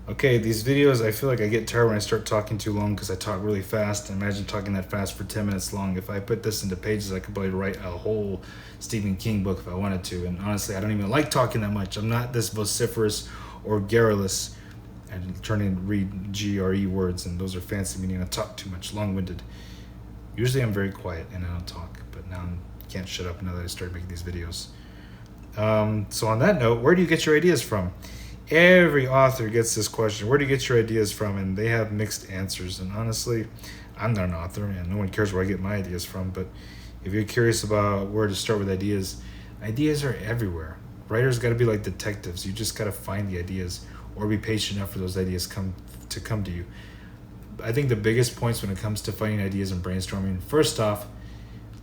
Okay, these videos, I feel like I get tired when I start talking too long because I talk really fast. Imagine talking that fast for 10 minutes long. If I put this into pages, I could probably write a whole Stephen King book if I wanted to. And honestly, I don't even like talking that much. I'm not this vociferous or garrulous and trying to read GRE words, and those are fancy meaning I talk too much, long winded. Usually I'm very quiet and I don't talk, but now I can't shut up now that I started making these videos. So on that note, where do you get your ideas from? Every author gets this question: where do you get your ideas from? And they have mixed answers. And honestly, I'm not an author and no one cares where I get my ideas from. But if you're curious about where to start with ideas, ideas are everywhere. Writers got to be like detectives. You just got to find the ideas or be patient enough for those ideas come to you. I think the biggest points when it comes to finding ideas and brainstorming, first off,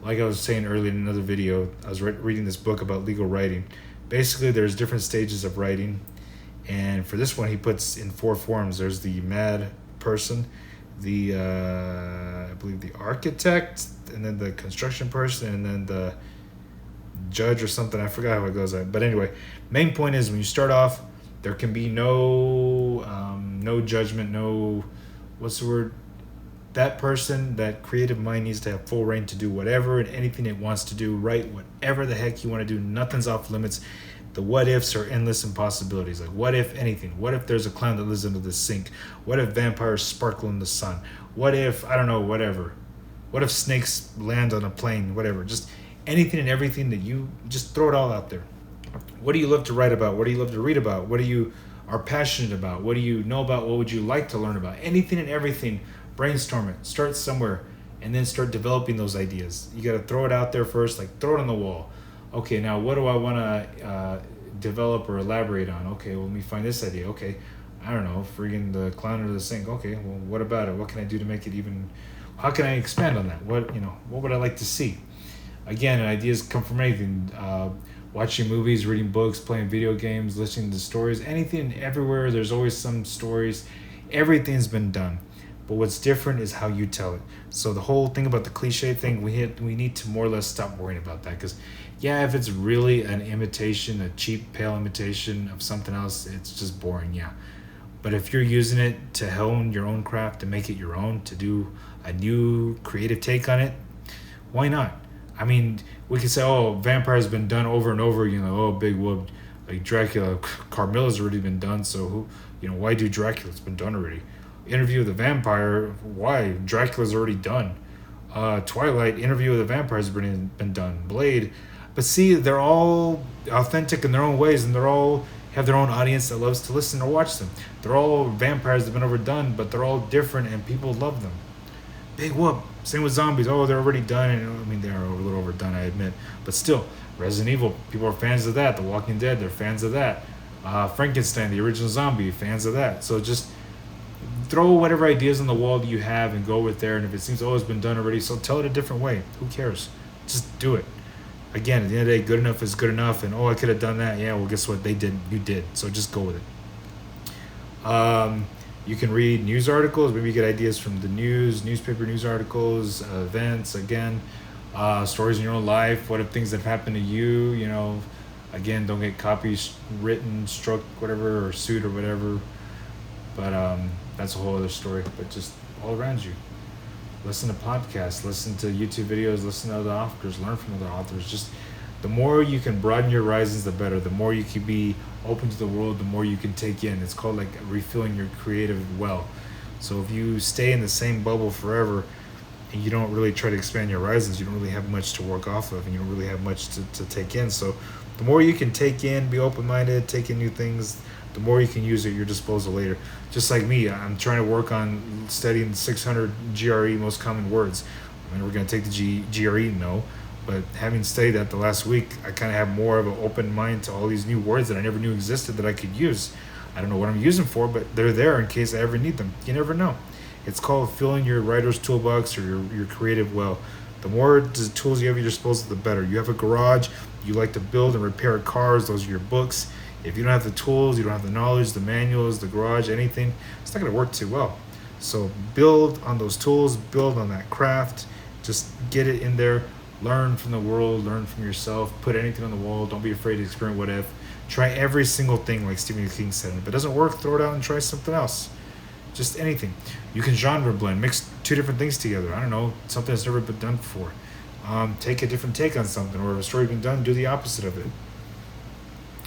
like I was saying earlier in another video, I was reading this book about legal writing. Basically, there's different stages of writing, and for this one, he puts in four forms. There's the mad person, the I believe the architect, and then the construction person, and then the judge or something. I forgot how it goes. But anyway, main point is when you start off, there can be no judgment, no, what's the word? That person, that creative mind needs to have full reign to do whatever and anything it wants to do, write whatever the heck you want to do. Nothing's off limits. The what ifs are endless impossibilities. Like, what if anything? What if there's a clown that lives under the sink? What if vampires sparkle in the sun? What if, I don't know, whatever? What if snakes land on a plane? Whatever. Just anything and everything that you just throw it all out there. What do you love to write about? What do you love to read about? What do you are passionate about? What do you know about? What would you like to learn about? Anything and everything. Brainstorm it. Start somewhere and then start developing those ideas. You got to throw it out there first, like throw it on the wall. Okay, now what do I want to develop or elaborate on? Okay, well, let me find this idea. Okay, I don't know, friggin' the clown under the sink. Okay, well, what about it? What can I do to make it even? How can I expand on that? What would I like to see? Again, ideas come from anything. Watching movies, reading books, playing video games, listening to stories, anything, everywhere. There's always some stories. Everything's been done. But what's different is how you tell it. So the whole thing about the cliche thing, we need to more or less stop worrying about that. Because, yeah, if it's really an imitation, a cheap, pale imitation of something else, it's just boring, yeah. But if you're using it to hone your own craft, to make it your own, to do a new creative take on it, why not? I mean, we could say, oh, vampire's been done over and over, oh, big whoop, like Dracula, Carmilla's already been done, so why do Dracula? It's been done already. Interview with the Vampire, why? Dracula's already done. Twilight, Interview with the Vampire's been done. Blade. But see, they're all authentic in their own ways, and they're all have their own audience that loves to listen or watch them. They're all vampires that have been overdone, but they're all different, and people love them. Big whoop. Same with zombies. Oh, they're already done. And I mean, they're a little overdone, I admit. But still, Resident Evil, people are fans of that. The Walking Dead, they're fans of that. Frankenstein, the original zombie, fans of that. So just throw whatever ideas on the wall that you have and go with there. And if it seems, oh, it's been done already, so tell it a different way. Who cares? Just do it. Again, at the end of the day, good enough is good enough. And, oh, I could have done that. Yeah, well, guess what? They didn't. You did. So just go with it. You can read news articles. Maybe you get ideas from the newspaper news articles, events, again, stories in your own life. What if things that have happened to you, again, don't get copies written, struck, whatever, or sued or whatever. But that's a whole other story. But just all around you. Listen to podcasts, listen to YouTube videos, listen to other authors, learn from other authors. Just the more you can broaden your horizons, the better. The more you can be open to the world, the more you can take in. It's called like refilling your creative well. So if you stay in the same bubble forever and you don't really try to expand your horizons, you don't really have much to work off of, and you don't really have much to take in. So the more you can take in, be open-minded, take in new things, the more you can use at your disposal later. Just like me, I'm trying to work on studying 600 GRE most common words. I mean, we're going to take the GRE, no. But having studied that the last week, I kind of have more of an open mind to all these new words that I never knew existed that I could use. I don't know what I'm using for, but they're there in case I ever need them. You never know. It's called filling your writer's toolbox or your creative well. The more tools you have at your disposal, the better. You have a garage, you like to build and repair cars, those are your books. If you don't have the tools, you don't have the knowledge, the manuals, the garage, anything, it's not going to work too well. So build on those tools, build on that craft, just get it in there. Learn from the world, learn from yourself, put anything on the wall. Don't be afraid to experiment what if. Try every single thing, like Stephen King said. If it doesn't work, throw it out and try something else. Just anything. You can genre blend, mix two different things together. I don't know, something that's never been done before. Take a different take on something, or if a story been done, do the opposite of it.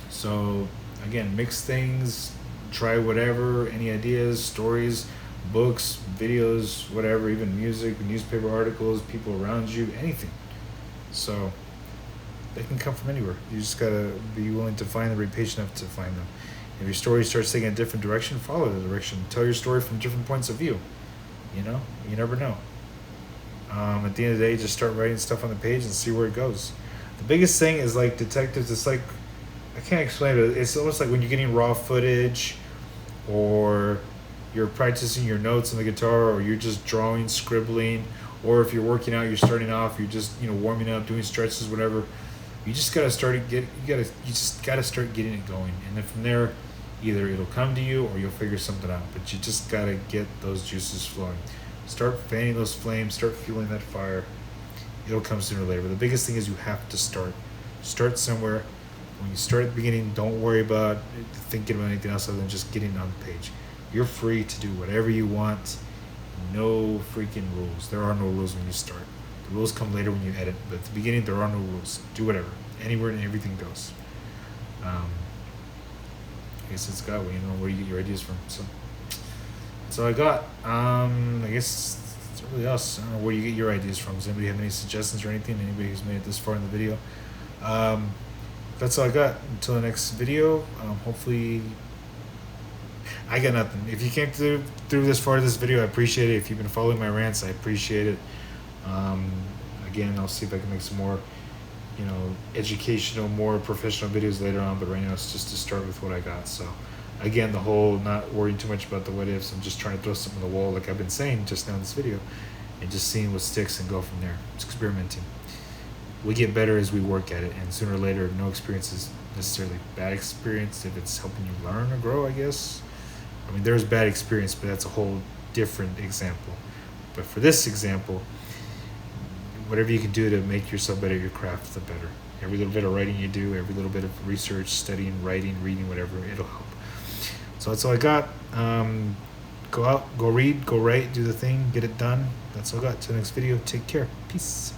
So again, mix things, try whatever, any ideas, stories, books, videos, whatever, even music, newspaper articles, people around you, anything. So they can come from anywhere. You just gotta be willing to find them, be patient enough to find them. If your story starts taking a different direction, follow the direction. Tell your story from different points of view. You know, you never know. At the end of the day, just start writing stuff on the page and see where it goes. The biggest thing is like detectives. It's like, I can't explain it. It's almost like when you're getting raw footage, or you're practicing your notes on the guitar, or you're just drawing, scribbling, or if you're working out, you're starting off, you're just warming up, doing stretches, whatever. You just gotta start getting it going, and then from there, either it'll come to you or you'll figure something out. But you just gotta get those juices flowing. Start fanning those flames. Start fueling that fire. It'll come sooner or later. But the biggest thing is you have to start. Start somewhere. When you start at the beginning, don't worry about thinking about anything else other than just getting on the page. You're free to do whatever you want. No freaking rules. There are no rules when you start. The rules come later when you edit. But at the beginning, there are no rules. Do whatever. Anywhere and everything goes. I guess it's got where you get your ideas from. So that's all I got. I guess it's really us. I don't know where you get your ideas from. Does anybody have any suggestions or anything? Anybody who's made it this far in the video? That's all I got. Until the next video. Hopefully, I got nothing. If you came through this far of this video, I appreciate it. If you've been following my rants, I appreciate it. Again, I'll see if I can make some more, educational, more professional videos later on. But right now, it's just to start with what I got. So, again, the whole not worrying too much about the what ifs. I'm just trying to throw something on the wall, like I've been saying just now in this video, and just seeing what sticks and go from there. It's experimenting. We get better as we work at it, and sooner or later, no experience is necessarily bad experience if it's helping you learn or grow, I guess. I mean, there's bad experience, but that's a whole different example. But for this example, whatever you can do to make yourself better at your craft, the better. Every little bit of writing you do, every little bit of research, studying, writing, reading, whatever, it'll help. So that's all I got. Go out, go read, go write, do the thing, get it done. That's all I got. Till the next video, take care. Peace.